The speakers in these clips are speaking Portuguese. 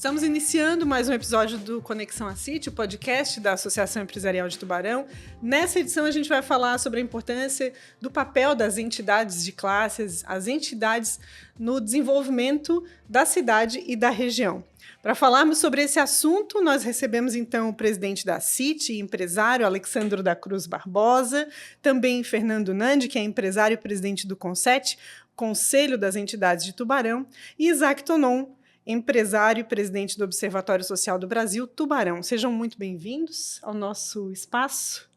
Estamos iniciando mais um episódio do Conexão Acity, o podcast da Associação Empresarial de Tubarão. Nessa edição a gente vai falar sobre a importância do papel das entidades de classes, as entidades no desenvolvimento da cidade e da região. Para falarmos sobre esse assunto, nós recebemos então o presidente da Acity, empresário Alexandro da Cruz Barbosa, também Fernando Nandi, que é empresário e presidente do CONSET, Conselho das Entidades de Tubarão, e Isaac Tonon, empresário e presidente do Observatório Social do Brasil, Tubarão. Sejam muito bem-vindos ao nosso espaço.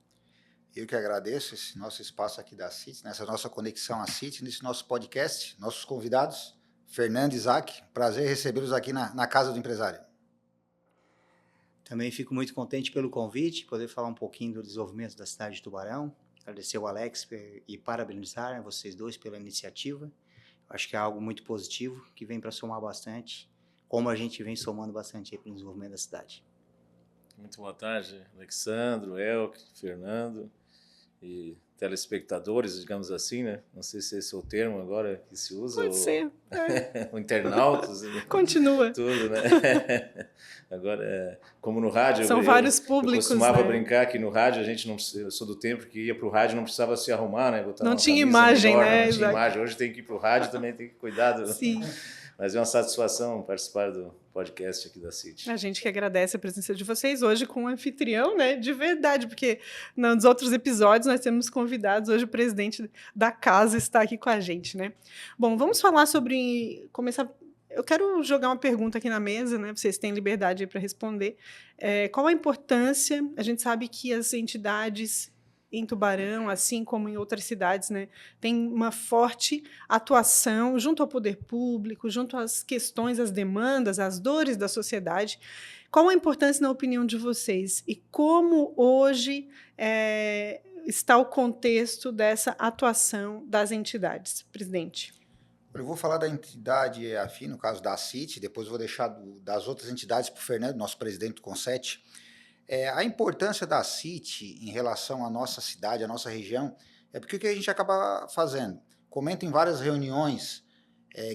Eu que agradeço esse nosso espaço aqui da Acity, nessa nossa conexão Acity, nesse nosso podcast, nossos convidados, Fernando e Isaac, prazer recebê-los aqui na Casa do Empresário. Também fico muito contente pelo convite, poder falar um pouquinho do desenvolvimento da cidade de Tubarão, agradecer ao Alex e parabenizar vocês dois pela iniciativa. Acho que é algo muito positivo, que vem para somar bastante, como a gente vem somando bastante para o desenvolvimento da cidade. Muito boa tarde, Alexandro, Elke, Fernando e telespectadores, digamos assim, né? Não sei se esse é o termo agora que se usa. Pode ser. O internautas. Continua. Tudo, né? Agora, como no rádio... São vários públicos, eu costumava né? brincar que no rádio a gente não... Eu sou do tempo que ia para o rádio, não precisava se arrumar, né? Botar não tinha imagem, melhor, né? Não tinha imagem. Hoje tem que ir para o rádio, também tem que cuidar do... Sim. Mas é uma satisfação participar do podcast aqui da Acity. A gente que agradece a presença de vocês hoje com um anfitrião, né, de verdade, porque nos outros episódios nós temos convidados, hoje o presidente da casa está aqui com a gente, né. Bom, vamos falar sobre, eu quero jogar uma pergunta aqui na mesa, né, vocês têm liberdade para responder. Qual a importância, a gente sabe que as entidades em Tubarão, assim como em outras cidades, né, tem uma forte atuação junto ao poder público, junto às questões, às demandas, às dores da sociedade. Qual a importância, na opinião de vocês? E como hoje está o contexto dessa atuação das entidades? Presidente. Eu vou falar da entidade afim, no caso da Acity, depois vou deixar das outras entidades para o Fernando, nosso presidente do CONSET. A importância da Acity em relação à nossa cidade, à nossa região, é porque o que a gente acaba fazendo? Comenta em várias reuniões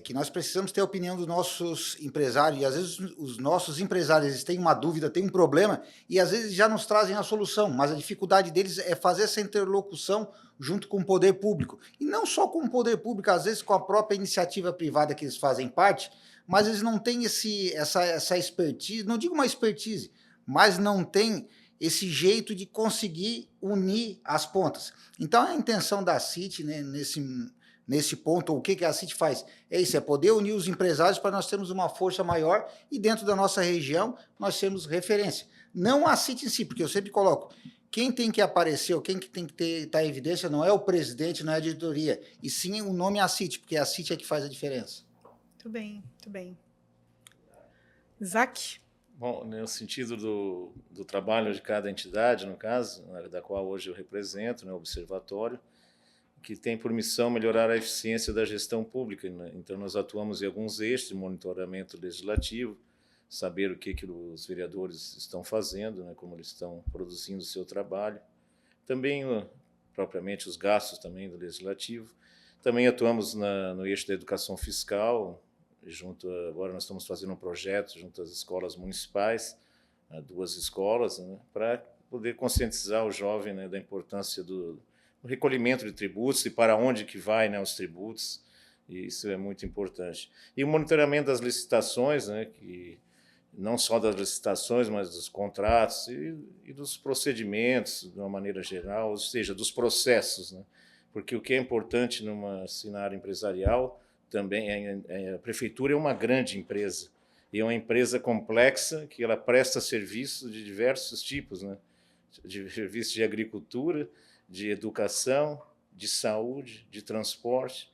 que nós precisamos ter a opinião dos nossos empresários, e às vezes os nossos empresários eles têm uma dúvida, têm um problema, e às vezes já nos trazem a solução, mas a dificuldade deles é fazer essa interlocução junto com o poder público. E não só com o poder público, às vezes com a própria iniciativa privada que eles fazem parte, mas eles não têm essa expertise, não digo uma expertise, mas não tem esse jeito de conseguir unir as pontas. Então, a intenção da Acity, né, nesse ponto, o que a Acity faz? É isso, é poder unir os empresários para nós termos uma força maior e dentro da nossa região nós temos referência. Não a Acity em si, porque eu sempre coloco, quem tem que aparecer, ou quem que tem que estar em evidência não é o presidente, não é a diretoria, e sim o nome Acity, porque a Acity é que faz a diferença. Muito bem, muito bem. Isaac? Bom, no sentido do trabalho de cada entidade, no caso, da qual hoje eu represento, né, o Observatório, que tem por missão melhorar a eficiência da gestão pública, né? Então, nós atuamos em alguns eixos de monitoramento legislativo, saber o que os vereadores estão fazendo, né, como eles estão produzindo o seu trabalho. Também, propriamente, os gastos também do legislativo. Também atuamos no eixo da educação fiscal. Agora nós estamos fazendo um projeto junto às escolas municipais, 2 escolas, né, para poder conscientizar o jovem, né, da importância do recolhimento de tributos e para onde que vai, né, os tributos, e isso é muito importante. E o monitoramento das licitações, né, que não só das licitações, mas dos contratos e dos procedimentos, de uma maneira geral, ou seja, dos processos, né, porque o que é importante numa área empresarial também a prefeitura é uma grande empresa, e é uma empresa complexa que ela presta serviços de diversos tipos, né? De serviços de agricultura, de educação, de saúde, de transporte.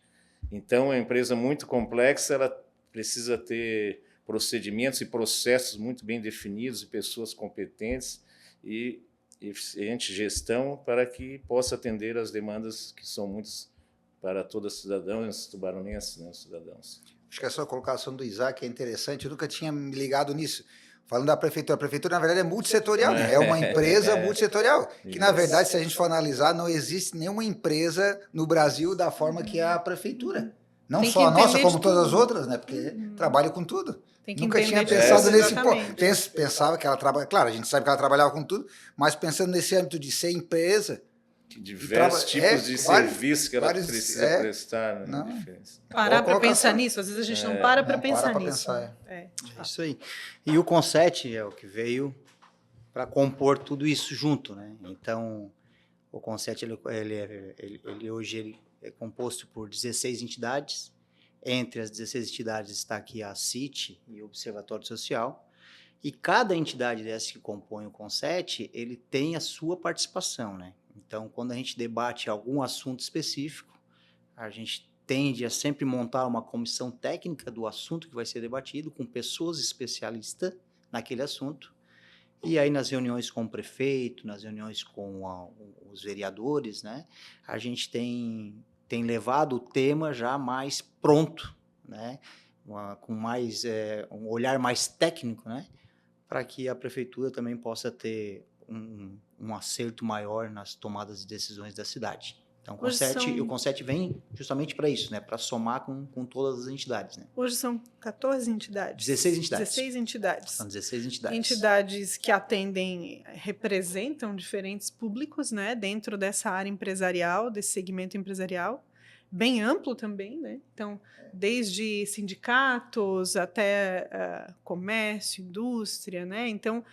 Então, é uma empresa muito complexa, ela precisa ter procedimentos e processos muito bem definidos e pessoas competentes e eficiente gestão para que possa atender às demandas que são muitas para todos os cidadãos tubaronenses, né, cidadãos. Acho que a sua colocação do Isaac é interessante, eu nunca tinha me ligado nisso. Falando da prefeitura, a prefeitura, na verdade, é multissetorial, né? É uma empresa multissetorial, que, na verdade, se a gente for analisar, não existe nenhuma empresa no Brasil da forma que é a prefeitura. Não Tem que só a nossa, entender como de todas as tudo. outras, né? Porque trabalha com tudo. Tem que Nunca tinha entender de pensado tudo, nesse ponto. exatamente. Pensava que ela trabalha. Claro, a gente sabe que ela trabalhava com tudo, mas pensando nesse âmbito de ser empresa. Que diversos tipos de serviço que ela precisa prestar, né? Não. Diferença. Parar para pensar nisso, às vezes a gente não para para pensar nisso. É isso aí. E o Conset é o que veio para compor tudo isso junto, né? Então, o Conset, ele hoje é composto por 16 entidades. Entre as 16 entidades está aqui a CIT e o Observatório Social. E cada entidade dessa que compõe o Conset, ele tem a sua participação, né? Então, quando a gente debate algum assunto específico, a gente tende a sempre montar uma comissão técnica do assunto que vai ser debatido, com pessoas especialistas naquele assunto. E aí, nas reuniões com o prefeito, nas reuniões com os vereadores, né, a gente tem levado o tema já mais pronto, né, com mais, um olhar mais técnico, né, para que a prefeitura também possa ter um acerto maior nas tomadas de decisões da cidade. Então, o Conset vem justamente para isso, né? Para somar com todas as entidades. Né? Hoje são 14 entidades. 16 entidades. 16 entidades. São 16 entidades. Entidades que atendem, representam diferentes públicos, né? Dentro dessa área empresarial, desse segmento empresarial. Bem amplo também, né? Então, desde sindicatos até comércio, indústria, né? Então,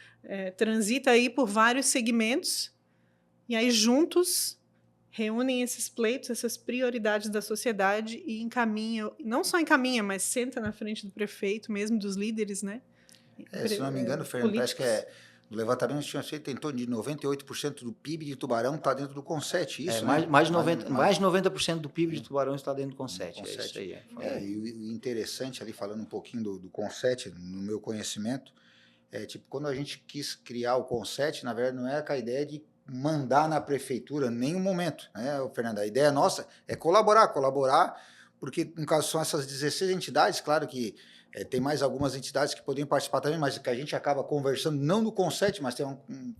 transita aí por vários segmentos e aí juntos reúnem esses pleitos, essas prioridades da sociedade e encaminha, não só encaminha, mas senta na frente do prefeito, mesmo dos líderes, né? Se não me engano, Fernando, parece que no levantamento que tinha feito, em torno de 98% do PIB de Tubarão está dentro do Conset, isso, né? Mais de 90% do PIB de Tubarão está dentro do Conset. É isso aí. E o interessante ali, falando um pouquinho do Conset, no meu conhecimento, tipo, quando a gente quis criar o Conset, na verdade, não era com a ideia de mandar na prefeitura em nenhum momento, né, Fernando? A ideia nossa é colaborar, porque, no caso, são essas 16 entidades, claro que tem mais algumas entidades que poderiam participar também, mas que a gente acaba conversando, não no Conset, mas tem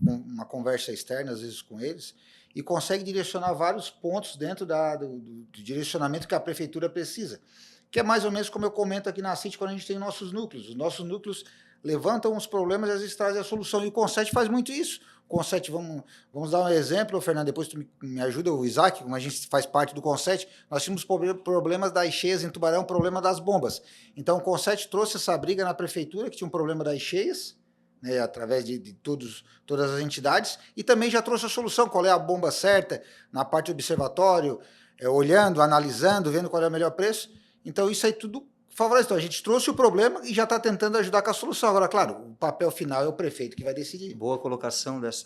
uma conversa externa, às vezes, com eles, e consegue direcionar vários pontos dentro do direcionamento que a prefeitura precisa, que é mais ou menos como eu comento aqui na CIT, quando a gente tem nossos núcleos. Os nossos núcleos levantam os problemas e às vezes trazem a solução, e o Conset faz muito isso. O Conset, vamos dar um exemplo, Fernando, depois tu me ajuda, o Isaac, como a gente faz parte do Conset, nós tínhamos problemas das cheias em Tubarão, problema das bombas. Então, o Conset trouxe essa briga na prefeitura, que tinha um problema das cheias, né, através de todas as entidades, e também já trouxe a solução, qual é a bomba certa, na parte do observatório, olhando, analisando, vendo qual é o melhor preço. Então, isso aí tudo favorece. Então, a gente trouxe o problema e já está tentando ajudar com a solução. Agora, claro, o papel final é o prefeito que vai decidir. Boa colocação das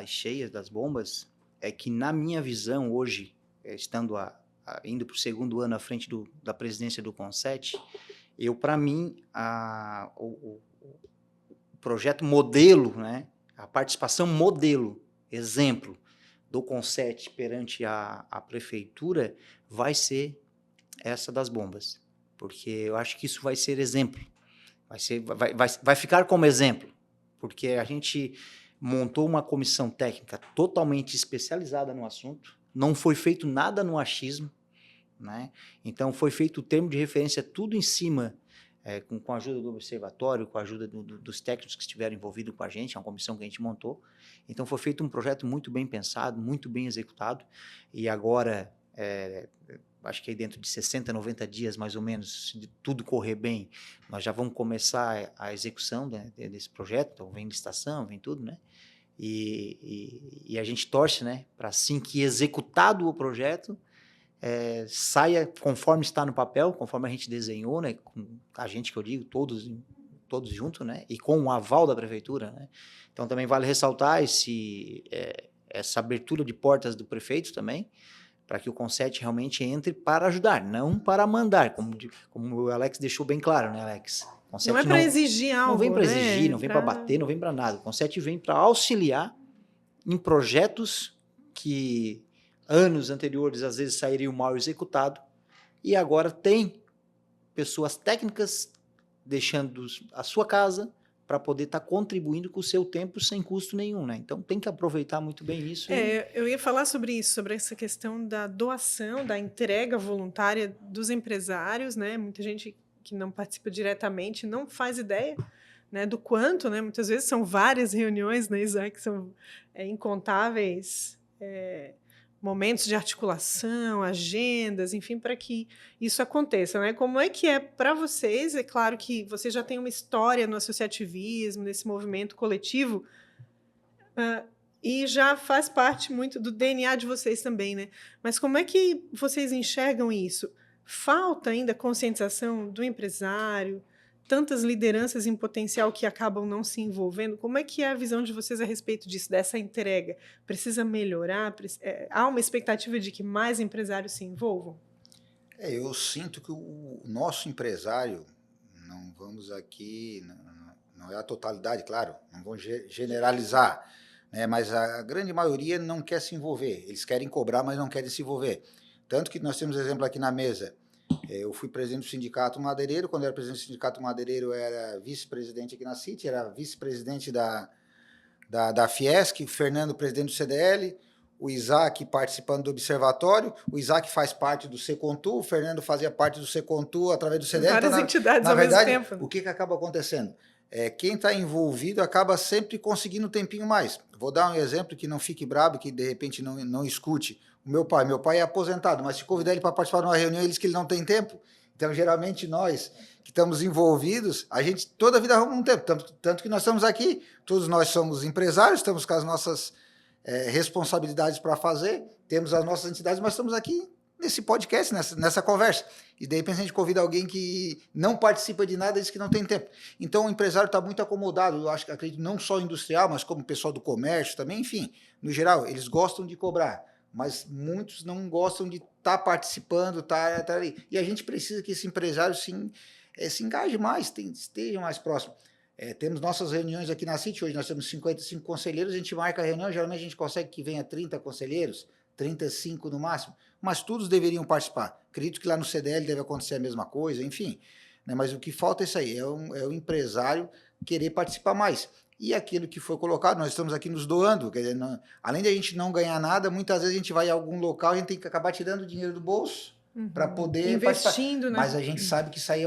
cheias, das bombas, é que, na minha visão, hoje, estando indo para o segundo ano à frente da presidência do Conset, para mim, o projeto modelo, né, a participação modelo, exemplo, do Conset perante a prefeitura, vai ser essa das bombas. Porque eu acho que isso vai ser exemplo, vai ficar como exemplo, porque a gente montou uma comissão técnica totalmente especializada no assunto, não foi feito nada no achismo, né? Então foi feito o termo de referência tudo em cima, com a ajuda do observatório, com a ajuda dos técnicos que estiveram envolvidos com a gente, é uma comissão que a gente montou. Então foi feito um projeto muito bem pensado, muito bem executado, e agora acho que aí dentro de 60, 90 dias, mais ou menos, se tudo correr bem, nós já vamos começar a execução desse projeto. Então, vem licitação, vem tudo, né? E a gente torce, né, para assim que executado o projeto, saia conforme está no papel, conforme a gente desenhou, né? Com a gente, que eu digo, todos juntos, né? E com o aval da prefeitura, né? Então, também vale ressaltar essa abertura de portas do prefeito também, para que o Conset realmente entre para ajudar, não para mandar, como o Alex deixou bem claro, né, Alex? Conset não é para exigir algo, não vem para exigir, né? Não vem para bater, não vem para nada. O Conset vem para auxiliar em projetos que anos anteriores às vezes sairiam mal executados, e agora tem pessoas técnicas deixando a sua casa para poder estar contribuindo com o seu tempo sem custo nenhum, né? Então tem que aproveitar muito bem isso. Eu ia falar sobre isso, sobre essa questão da doação, da entrega voluntária dos empresários, né? Muita gente que não participa diretamente não faz ideia, né, do quanto, né? Muitas vezes são várias reuniões, né, Isaac, são incontáveis momentos de articulação, agendas, enfim, para que isso aconteça, né? Como é que é para vocês? É claro que vocês já têm uma história no associativismo, nesse movimento coletivo, e já faz parte muito do DNA de vocês também, né? Mas como é que vocês enxergam isso? Falta ainda conscientização do empresário, tantas lideranças em potencial que acabam não se envolvendo. Como é que é a visão de vocês a respeito disso, dessa entrega? Precisa melhorar? Há uma expectativa de que mais empresários se envolvam? Eu sinto que o nosso empresário, não vamos aqui, não é a totalidade, claro, não vamos generalizar, né, mas a grande maioria não quer se envolver. Eles querem cobrar, mas não querem se envolver. Tanto que nós temos exemplo aqui na mesa. Eu fui presidente do Sindicato Madeireiro. Quando eu era presidente do Sindicato Madeireiro, eu era vice-presidente aqui na CIT, era vice-presidente da Fiesc, o Fernando, presidente do CDL, o Isaac participando do Observatório, o Isaac faz parte do Secontu, o Fernando fazia parte do Secontu através do CDL. Várias então, entidades ao verdade, mesmo tempo. O que acaba acontecendo? Quem está envolvido acaba sempre conseguindo um tempinho mais. Vou dar um exemplo que não fique brabo, que de repente não escute. Meu pai é aposentado, mas se convidar ele para participar de uma reunião, ele diz que ele não tem tempo. Então, geralmente, nós que estamos envolvidos, a gente toda a vida arruma um tempo. Tanto que nós estamos aqui, todos nós somos empresários, estamos com as nossas responsabilidades para fazer, temos as nossas entidades, mas estamos aqui nesse podcast, nessa conversa. E, de repente, a gente convida alguém que não participa de nada e diz que não tem tempo. Então, o empresário está muito acomodado, eu acredito, não só industrial, mas como o pessoal do comércio também, enfim, no geral, eles gostam de cobrar, mas muitos não gostam de estar participando, tá ali. E a gente precisa que esse empresário se engaje mais, esteja mais próximo. Temos nossas reuniões aqui na CIT, hoje nós temos 55 conselheiros, a gente marca a reunião, geralmente a gente consegue que venha 30 conselheiros, 35 no máximo, mas todos deveriam participar. Acredito que lá no CDL deve acontecer a mesma coisa, enfim. Né, mas o que falta é isso aí, é o empresário querer participar mais. E aquilo que foi colocado, nós estamos aqui nos doando, quer dizer, além de a gente não ganhar nada, muitas vezes a gente vai a algum local, a gente tem que acabar tirando dinheiro do bolso para poder investindo, né? Mas a gente sabe que isso aí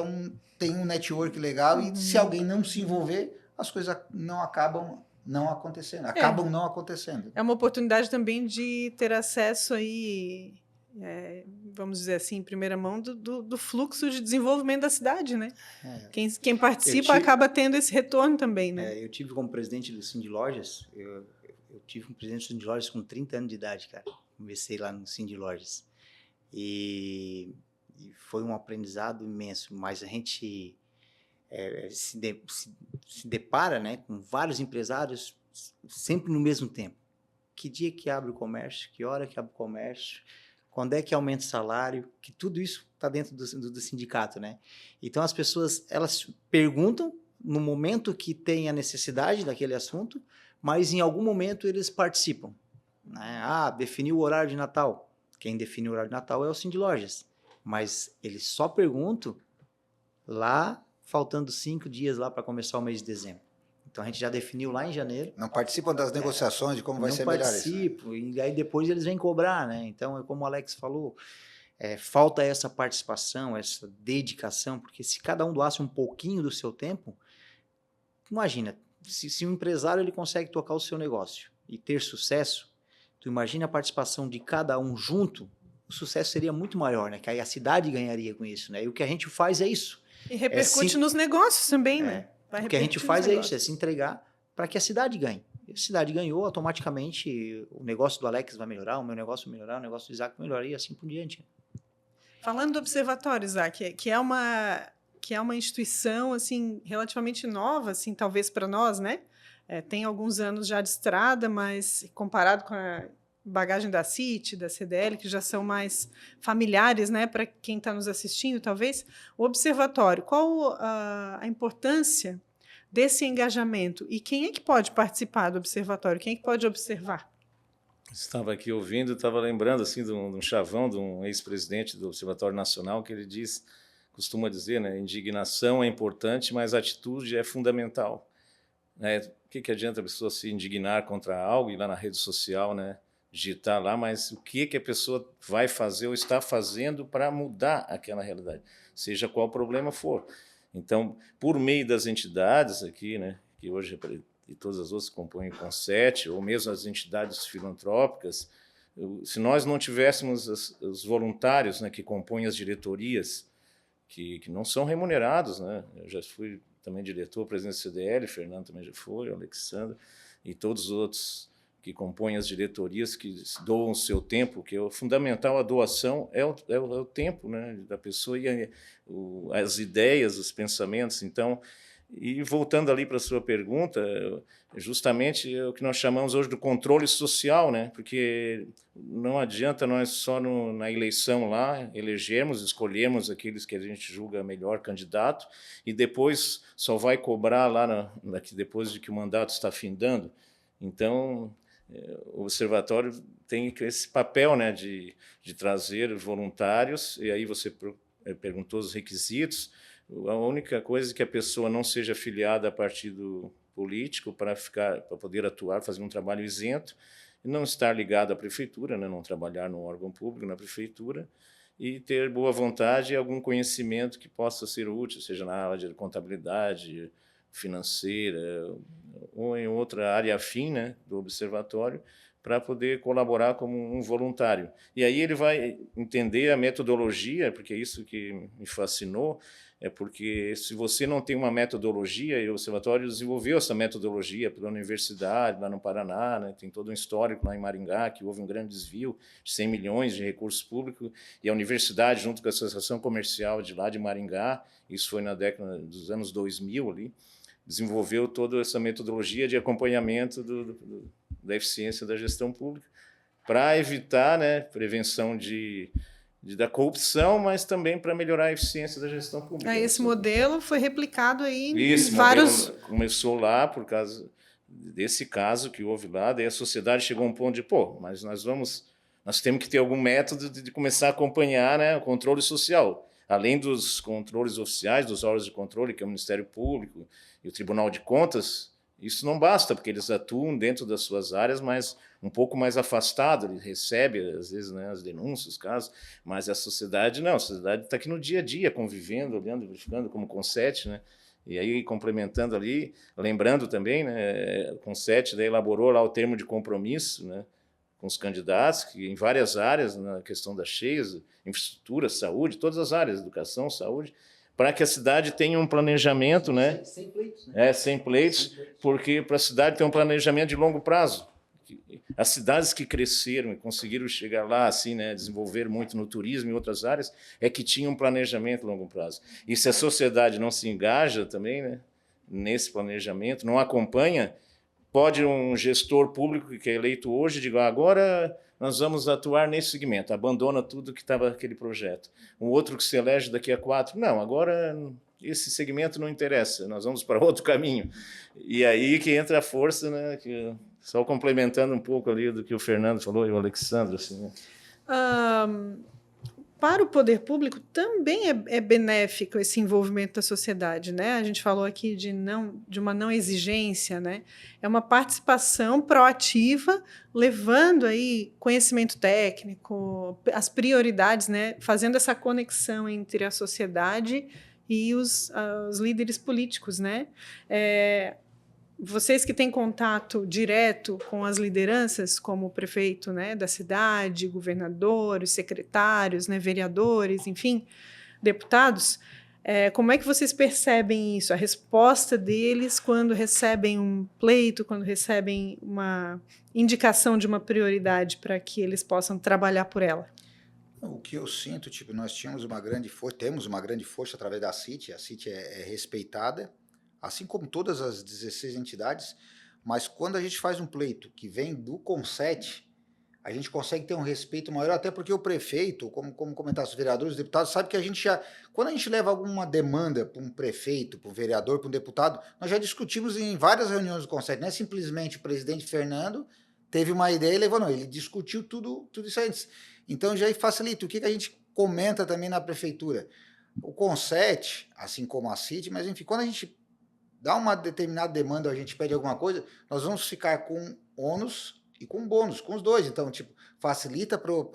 tem um network legal e se alguém não se envolver, as coisas não acabam não acontecendo, acabam não acontecendo. É uma oportunidade também de ter acesso aí, vamos dizer assim, em primeira mão, do fluxo de desenvolvimento da cidade, né? Quem participa acaba tendo esse retorno também, né? Eu tive como presidente do Cindy Lojas, eu tive como presidente do Cindy Lojas com 30 anos de idade, cara. Comecei lá no Cindy Lojas. E foi um aprendizado imenso, mas a gente se depara, né, com vários empresários sempre no mesmo tempo. Que dia que abre o comércio? Que hora que abre o comércio? Quando é que aumenta o salário? Que tudo isso está dentro do sindicato, né? Então as pessoas elas perguntam no momento que tem a necessidade daquele assunto, mas em algum momento eles participam, né? Definiu o horário de Natal. Quem define o horário de Natal é o Cindy Lojas, mas eles só perguntam lá faltando 5 dias lá para começar o mês de dezembro. Então a gente já definiu lá em janeiro. Não participam das negociações de como vai ser melhor isso. Não participam, e aí depois eles vêm cobrar, né? Então, como o Alex falou, falta essa participação, essa dedicação, porque se cada um doasse um pouquinho do seu tempo, imagina, se um empresário ele consegue tocar o seu negócio e ter sucesso, tu imagina a participação de cada um junto, o sucesso seria muito maior, né? Que aí a cidade ganharia com isso, né? E o que a gente faz é isso. E repercute nos negócios também, né? O que a gente faz é isso, é se entregar para que a cidade ganhe. E a cidade ganhou, automaticamente o negócio do Alex vai melhorar, o meu negócio vai melhorar, o negócio do Isaac vai melhorar e assim por diante. Falando do Observatório, Isaac, que é uma instituição assim relativamente nova, assim, talvez para nós, né? Tem alguns anos já de estrada, mas comparado com a bagagem da CIT, da CDL, que já são mais familiares, né, para quem está nos assistindo, talvez, o Observatório, qual a importância desse engajamento e quem é que pode participar do Observatório, quem é que pode observar? Estava aqui ouvindo, estava lembrando assim de um chavão de um ex-presidente do Observatório Nacional que ele costuma dizer, né, indignação é importante, mas atitude é fundamental. né? O que adianta a pessoa se indignar contra algo e ir lá na rede social, né, digitar lá, mas o que a pessoa vai fazer ou está fazendo para mudar aquela realidade, seja qual o problema for. Então, por meio das entidades aqui, né, que hoje e todas as outras compõem o CONSET, ou mesmo as entidades filantrópicas, se nós não tivéssemos os voluntários, né, que compõem as diretorias, que não são remunerados, né? Eu já fui também diretor, presidente do CDL, Fernando também já foi, o Alexandre, e todos os outros que compõem as diretorias, que doam o seu tempo, que é o fundamental, a doação é o tempo, né, da pessoa e as ideias, os pensamentos. Então, e voltando ali para a sua pergunta, justamente é o que nós chamamos hoje do controle social, né? Porque não adianta nós só na eleição lá elegermos, escolhermos aqueles que a gente julga melhor candidato e depois só vai cobrar lá depois de que o mandato está findando. Então, o observatório tem esse papel, né, de trazer voluntários, e aí você perguntou os requisitos. A única coisa é que a pessoa não seja afiliada a partido político para poder atuar, fazer um trabalho isento, não estar ligado à prefeitura, né, não trabalhar num órgão público na prefeitura, e ter boa vontade e algum conhecimento que possa ser útil, seja na área de contabilidade, financeira, ou em outra área afim, né, do observatório, para poder colaborar como um voluntário. E aí ele vai entender a metodologia, porque é isso que me fascinou, porque se você não tem uma metodologia, e o observatório desenvolveu essa metodologia pela universidade, lá no Paraná, né, tem todo um histórico lá em Maringá, que houve um grande desvio de 100 milhões de recursos públicos, e a universidade, junto com a Associação Comercial de lá de Maringá, isso foi na década dos anos 2000 ali, desenvolveu toda essa metodologia de acompanhamento da eficiência da gestão pública para evitar, né, prevenção da corrupção, mas também para melhorar a eficiência da gestão pública. Esse modelo foi replicado aí em Esse vários... modelo começou lá por causa desse caso que houve lá, daí a sociedade chegou a um ponto de, mas nós temos que ter algum método de começar a acompanhar, né, o controle social. Além dos controles oficiais, dos órgãos de controle, que é o Ministério Público e o Tribunal de Contas, isso não basta, porque eles atuam dentro das suas áreas, mas um pouco mais afastado, ele recebe, às vezes, né, as denúncias, os casos, mas a sociedade não, a sociedade está aqui no dia a dia, convivendo, olhando, verificando, como o CONSET, né? E aí, complementando ali, lembrando também, né, o CONSET daí elaborou lá o termo de compromisso, né, com os candidatos, que em várias áreas, na questão das cheias, infraestrutura, saúde, todas as áreas, educação, saúde, para que a cidade tenha um planejamento, né? Sem pleitos, né? Sem pleitos, porque para a cidade ter um planejamento de longo prazo. As cidades que cresceram e conseguiram chegar lá, assim, né, desenvolver muito no turismo e outras áreas, é que tinham um planejamento a longo prazo. E se a sociedade não se engaja também, né, nesse planejamento, não acompanha, pode um gestor público que é eleito hoje dizer, agora nós vamos atuar nesse segmento, abandona tudo que estava aquele projeto. Um outro que se elege daqui a 4, não, agora esse segmento não interessa, nós vamos para outro caminho. E aí que entra a força, né, que, só complementando um pouco ali do que o Fernando falou e o Alexandre. Assim, né? Para o poder público também é benéfico esse envolvimento da sociedade, né? A gente falou aqui de uma não exigência, né? É uma participação proativa, levando aí conhecimento técnico, as prioridades, né? Fazendo essa conexão entre a sociedade e os líderes políticos, né? Vocês que têm contato direto com as lideranças, como o prefeito, né, da cidade, governadores, secretários, né, vereadores, enfim, deputados, como é que vocês percebem isso? A resposta deles quando recebem um pleito, quando recebem uma indicação de uma prioridade para que eles possam trabalhar por ela? O que eu sinto, nós temos uma grande força através da CIT, a CIT é respeitada, assim como todas as 16 entidades, mas quando a gente faz um pleito que vem do CONSET, a gente consegue ter um respeito maior, até porque o prefeito, como comentaram os vereadores, os deputados, sabe que a gente quando a gente leva alguma demanda para um prefeito, para um vereador, para um deputado, nós já discutimos em várias reuniões do CONSET, não é simplesmente o presidente Fernando teve uma ideia e levou, não, ele discutiu tudo isso antes. Então já facilita. O que a gente comenta também na prefeitura? O CONSET, assim como a CIT, mas enfim, quando a gente dá uma determinada demanda, a gente pede alguma coisa, nós vamos ficar com ônus e com bônus, com os dois. Então, tipo, facilita para o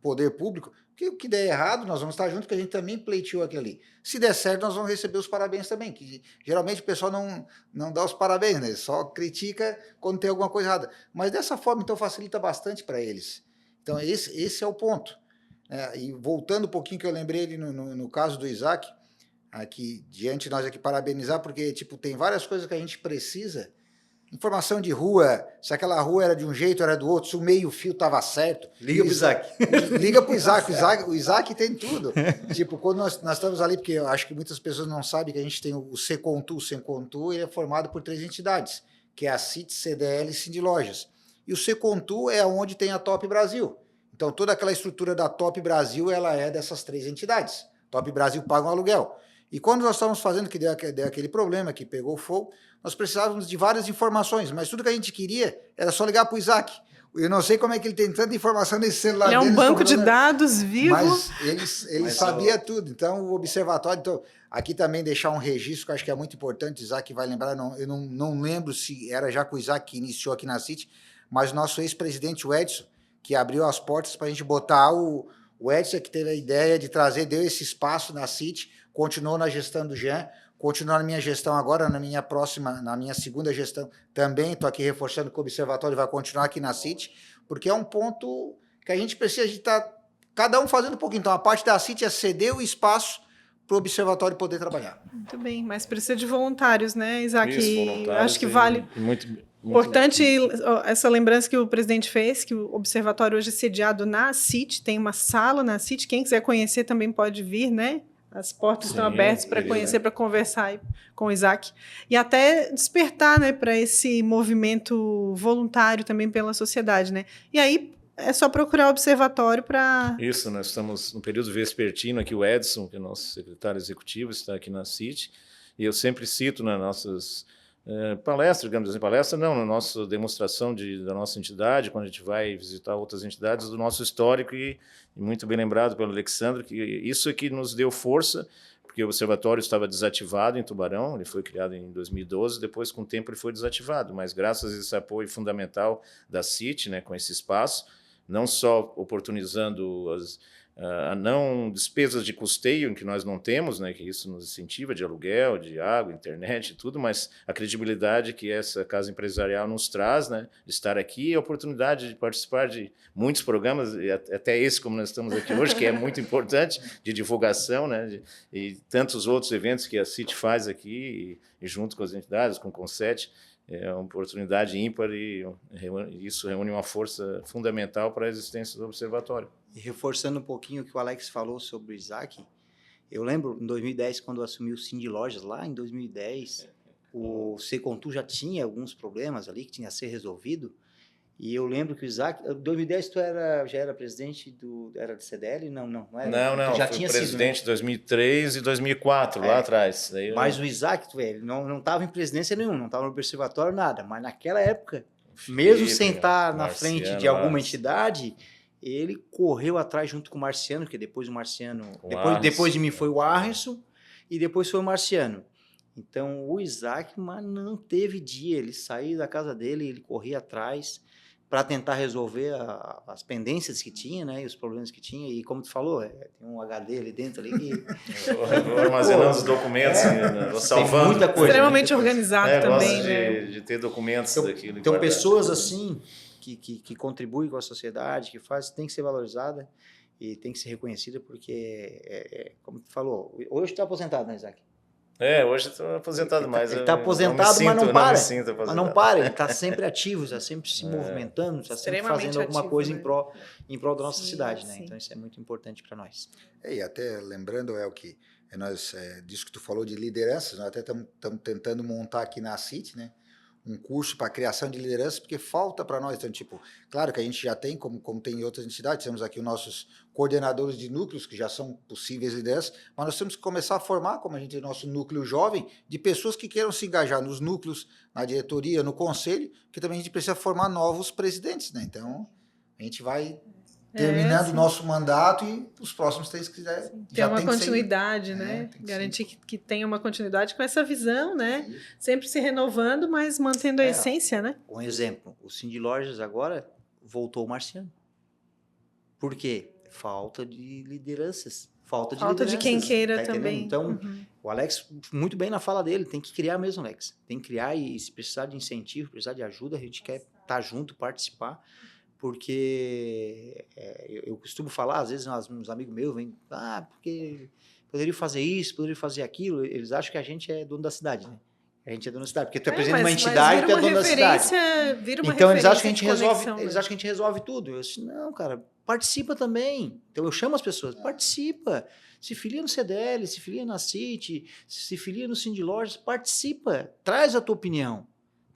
poder público, que o que der errado, nós vamos estar junto, porque a gente também pleiteou aquilo ali. Se der certo, nós vamos receber os parabéns também, que geralmente o pessoal não dá os parabéns, né? Só critica quando tem alguma coisa errada. Mas dessa forma, então, facilita bastante para eles. Então, esse é o ponto. E voltando um pouquinho, que eu lembrei ali no caso do Isaac, aqui diante nós aqui parabenizar, porque tipo, tem várias coisas que a gente precisa. Informação de rua, se aquela rua era de um jeito, era do outro, se o meio-fio estava certo. Liga pro Isaac. Liga pro Isaac. O Isaac tem tudo. Tipo, quando nós estamos ali, porque eu acho que muitas pessoas não sabem que a gente tem o Secontu. O Secontu ele é formado por 3 entidades, que é a CIT, CDL e Sindlojas. E o Secontu é onde tem a Top Brasil. Então, toda aquela estrutura da Top Brasil, ela é dessas 3 entidades. Top Brasil paga um aluguel. E quando nós estávamos fazendo, que deu aquele problema, que pegou fogo, nós precisávamos de várias informações, mas tudo que a gente queria era só ligar para o Isaac. Eu não sei como é que ele tem tanta informação nesse celular dele. É um banco de dados vivo. Mas ele sabia tudo. Então, o observatório... Então, aqui também deixar um registro, que eu acho que é muito importante, o Isaac vai lembrar, eu não lembro se era já com o Isaac que iniciou aqui na CIT, mas o nosso ex-presidente, o Edson, que abriu as portas para a gente botar o Edson, que teve a ideia de trazer, deu esse espaço na CIT, continuou na gestão do Jean, continuou na minha gestão agora, na minha segunda gestão também, estou aqui reforçando que o Observatório vai continuar aqui na CIT, porque é um ponto que a gente precisa de estar, cada um fazendo um pouquinho. Então, a parte da CIT é ceder o espaço para o Observatório poder trabalhar. Muito bem, mas precisa de voluntários, né, Isaac? Isso, voluntários. Acho que vale... Muito importante essa lembrança que o presidente fez, que o Observatório hoje é sediado na CIT, tem uma sala na CIT, quem quiser conhecer também pode vir, né? As portas estão abertas para conhecer, para conversar com o Isaac. E até despertar, né, para esse movimento voluntário também pela sociedade, né? E aí é só procurar o observatório para... Isso, nós estamos no período vespertino aqui, o Edson, que é nosso secretário executivo, está aqui na CIT, e eu sempre cito nas nossas palestras, digamos assim, palestra não, na nossa demonstração da nossa entidade, quando a gente vai visitar outras entidades, do nosso histórico, e muito bem lembrado pelo Alexandre, que isso é que nos deu força, porque o observatório estava desativado em Tubarão, ele foi criado em 2012, depois com o tempo ele foi desativado, mas graças a esse apoio fundamental da CIT, né, com esse espaço, não só oportunizando a não despesas de custeio, que nós não temos, né, que isso nos incentiva, de aluguel, de água, internet, tudo, mas a credibilidade que essa casa empresarial nos traz, né, de estar aqui, e a oportunidade de participar de muitos programas, e até esse como nós estamos aqui hoje, que é muito importante, de divulgação, né, e tantos outros eventos que a CIT faz aqui, e junto com as entidades, com o Conset, é uma oportunidade ímpar e isso reúne uma força fundamental para a existência do observatório. E reforçando um pouquinho o que o Alex falou sobre o Isaac, eu lembro em 2010, quando eu assumi o Sindlojas, lá em 2010, o Secontu já tinha alguns problemas ali que tinha a ser resolvido, e eu lembro que o Isaac, em 2010 tu já era presidente era do CDL? Não era. Não, já fui tinha presidente sido, né? em 2003 e 2004, lá atrás. Daí mas o Isaac, ele não estava em presidência nenhuma, não estava no observatório, nada, mas naquela época, mesmo sem estar na frente de alguma entidade, ele correu atrás junto com o Marciano, porque depois o Marciano, depois de mim foi o Arrisson, e depois foi o Marciano. Então o Isaac, mas não teve dia, ele saiu da casa dele, ele corria atrás para tentar resolver as pendências que tinha, né, e os problemas que tinha, e como tu falou, tem um HD ali dentro ali que... Vou armazenando os documentos, vou salvando. Tem muita coisa. Extremamente organizado também, gosto né? de ter documentos daquilo. Então pessoas assim, que contribuem com a sociedade, que faz, tem que ser valorizada e tem que ser reconhecida, porque, como tu falou, hoje tu está aposentado, né, Isaac? Hoje estou aposentado, mas... Ele está aposentado, mas não para. Mas não para, ele está sempre ativo, está sempre se movimentando, está sempre fazendo alguma coisa, né, em prol da nossa cidade, né? Sim. Então isso é muito importante para nós. E até lembrando, que nós, disso que tu falou de lideranças, nós até estamos tentando montar aqui na CIT, né, um curso para criação de liderança, porque falta para nós. Então, tipo, claro que a gente já tem, como tem em outras entidades, temos aqui os nossos coordenadores de núcleos, que já são possíveis lideranças, mas nós temos que começar a formar, como a gente tem nosso núcleo jovem, de pessoas que queiram se engajar nos núcleos, na diretoria, no conselho, que também a gente precisa formar novos presidentes, né? Então, a gente vai terminando o sim. nosso mandato e os próximos 3 que quiser. Ter Já uma tem que ser. continuidade, né? Tem que Garantir que tenha uma continuidade com essa visão, né? Isso. Sempre se renovando, mas mantendo a essência, né? Um exemplo, o Cindy Lojas agora voltou o Marciano. Por quê? Falta de lideranças. Falta de quem queira tá entendendo? também. Então, o Alex, muito bem na fala dele, tem que criar mesmo, Alex. Tem que criar e se precisar de incentivo, precisar de ajuda, a gente quer estar junto, participar, porque eu costumo falar, às vezes uns amigos meus vêm, porque poderia fazer isso, poderia fazer aquilo, eles acham que a gente é dono da cidade, né? A gente é dono da cidade, porque tu é presidente de uma entidade, tu é dono da cidade. Então eles acham que a gente resolve, eles acham que a gente resolve tudo. Eu disse, não, cara, participa também. Então eu chamo as pessoas, participa. Se filia no CDL, se filia na CIT, se filia no Cindy Lojas, participa. Traz a tua opinião,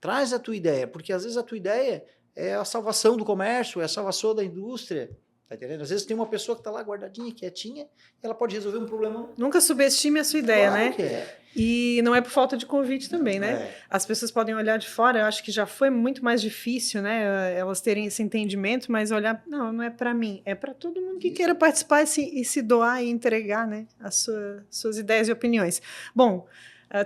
traz a tua ideia, porque às vezes a tua ideia é a salvação do comércio, é a salvação da indústria. Tá entendendo? Às vezes tem uma pessoa que está lá guardadinha, quietinha, e ela pode resolver um problema. Nunca subestime a sua ideia, Claro né? que é. E não é por falta de convite também, né? As pessoas podem olhar de fora, eu acho que já foi muito mais difícil, né? Elas terem esse entendimento, mas olhar, não é para mim, é para todo mundo que queira participar e se doar e entregar, né? As suas ideias e opiniões. Bom,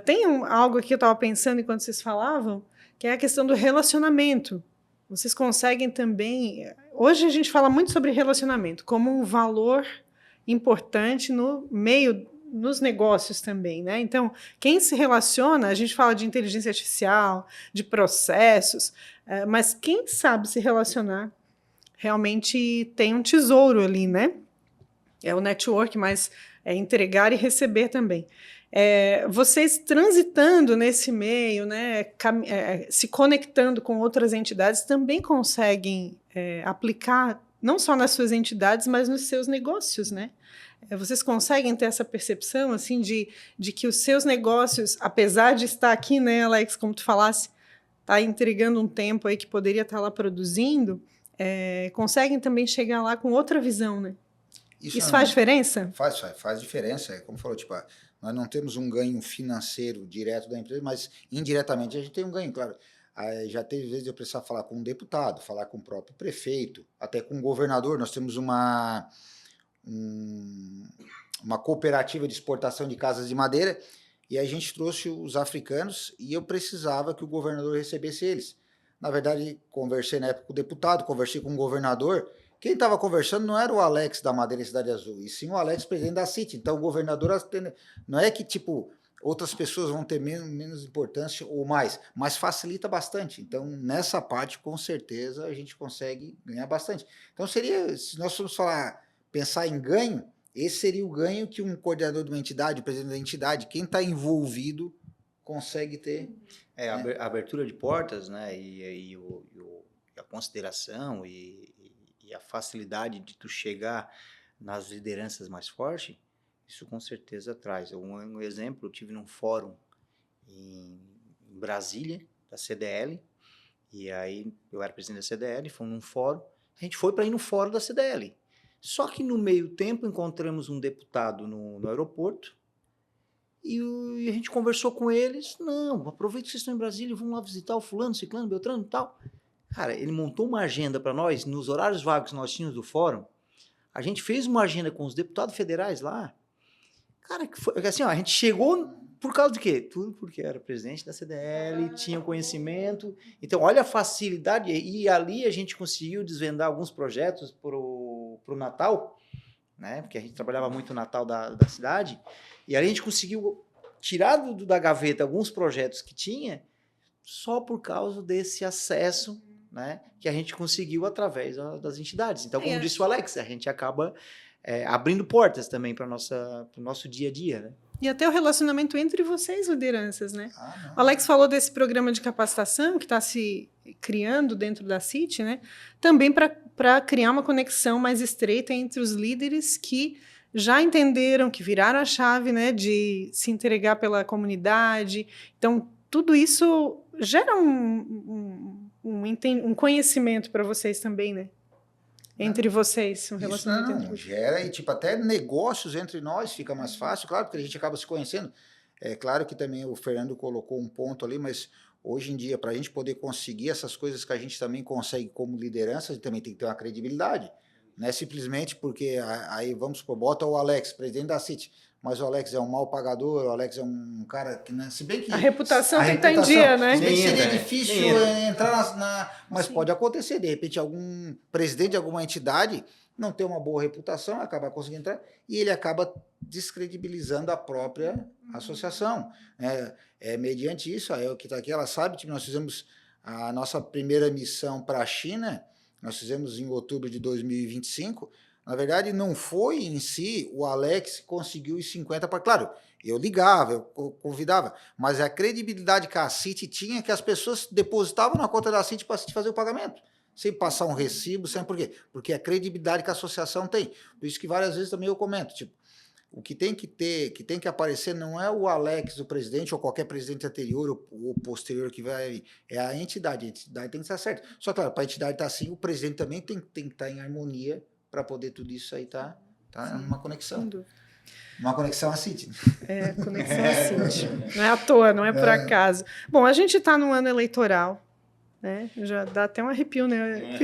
tem algo aqui que eu estava pensando enquanto vocês falavam, que é a questão do relacionamento. Vocês conseguem também... Hoje a gente fala muito sobre relacionamento como um valor importante no meio, nos negócios também, né? Então, quem se relaciona, a gente fala de inteligência artificial, de processos, mas quem sabe se relacionar realmente tem um tesouro ali, né? É o network, mas é entregar e receber também. Vocês transitando nesse meio, né, se conectando com outras entidades, também conseguem aplicar, não só nas suas entidades, mas nos seus negócios, né? Vocês conseguem ter essa percepção, assim, de que os seus negócios, apesar de estar aqui, né, Alex, como tu falasse, tá entregando um tempo aí que poderia estar lá produzindo, conseguem também chegar lá com outra visão, né? Isso faz diferença? Faz diferença. Como falou, tipo, nós não temos um ganho financeiro direto da empresa, mas indiretamente a gente tem um ganho, claro. Já teve vezes de eu precisar falar com um deputado, falar com o próprio prefeito, até com o governador. Nós temos uma cooperativa de exportação de casas de madeira e a gente trouxe os africanos e eu precisava que o governador recebesse eles. Na verdade, conversei na época com o deputado, conversei com o governador. Quem estava conversando não era o Alex da Madeira Cidade Azul, e sim o Alex, presidente da CIT. Então, o governador, não é que, tipo, outras pessoas vão ter menos importância ou mais, mas facilita bastante. Então, nessa parte, com certeza, a gente consegue ganhar bastante. Então, se nós formos pensar em ganho, esse seria o ganho que um coordenador de uma entidade, o presidente da entidade, quem está envolvido, consegue ter. A abertura de portas, né, e a consideração e a facilidade de tu chegar nas lideranças mais fortes, isso com certeza traz. Um exemplo, eu tive num fórum em Brasília, da CDL, e aí eu era presidente da CDL, fomos num fórum, a gente foi para ir no fórum da CDL. Só que no meio tempo encontramos um deputado no aeroporto, e a gente conversou com eles, não, aproveita que vocês estão em Brasília, vamos lá visitar o fulano, ciclano, beltrano e tal. Cara, ele montou uma agenda para nós, nos horários vagos que nós tínhamos do fórum, a gente fez uma agenda com os deputados federais lá. Cara, que foi assim, a gente chegou por causa de quê? Tudo porque era presidente da CDL, tinha conhecimento. Então, olha a facilidade. E ali a gente conseguiu desvendar alguns projetos pro Natal, né? Porque a gente trabalhava muito no Natal da cidade. E ali a gente conseguiu tirar da gaveta alguns projetos que tinha só por causa desse acesso, né, que a gente conseguiu através das entidades. Então, como disse o Alex, a gente acaba abrindo portas também para o nosso dia a dia, né? E até o relacionamento entre vocês, lideranças, né? O Alex falou desse programa de capacitação que está se criando dentro da CIT, né? Também para criar uma conexão mais estreita entre os líderes que já entenderam, que viraram a chave, né, de se entregar pela comunidade. Então, tudo isso gera um conhecimento para vocês também, né? Entre vocês, um relacionamento entre vocês. Gera, e tipo, até negócios entre nós fica mais fácil, claro, porque a gente acaba se conhecendo. É claro que também o Fernando colocou um ponto ali, mas hoje em dia, para a gente poder conseguir essas coisas que a gente também consegue como liderança, a gente também tem que ter uma credibilidade. Não é simplesmente porque aí, vamos supor, bota o Alex, presidente da City, mas o Alex é um mau pagador, o Alex é um cara que, né, se bem que... A reputação tem que estar em dia, né? Se bem que seria Nem difícil entrar mas Sim. pode acontecer, de repente algum presidente de alguma entidade não ter uma boa reputação, acaba conseguindo entrar, e ele acaba descredibilizando a própria associação. Mediante isso, a El que está aqui, ela sabe que nós fizemos a nossa primeira missão para a China, nós fizemos em outubro de 2025, na verdade não foi em si o Alex que conseguiu os 50 para... Claro, eu ligava, eu convidava, mas a credibilidade que a City tinha, que as pessoas depositavam na conta da City para a City fazer o pagamento, sem passar um recibo, sem por quê? Porque a credibilidade que a associação tem. Por isso que várias vezes também eu comento, tipo, o que tem que ter, que tem que aparecer não é o Alex, o presidente, ou qualquer presidente anterior ou posterior que vai vir, é a entidade tem que estar certa. Só que, claro, para a entidade estar assim, o presidente também tem que estar em harmonia para poder tudo isso aí tá numa conexão. Uma conexão à City. Conexão à City. Não é à toa, não é por acaso. Bom, a gente está num ano eleitoral, né? Já dá até um arrepio, né?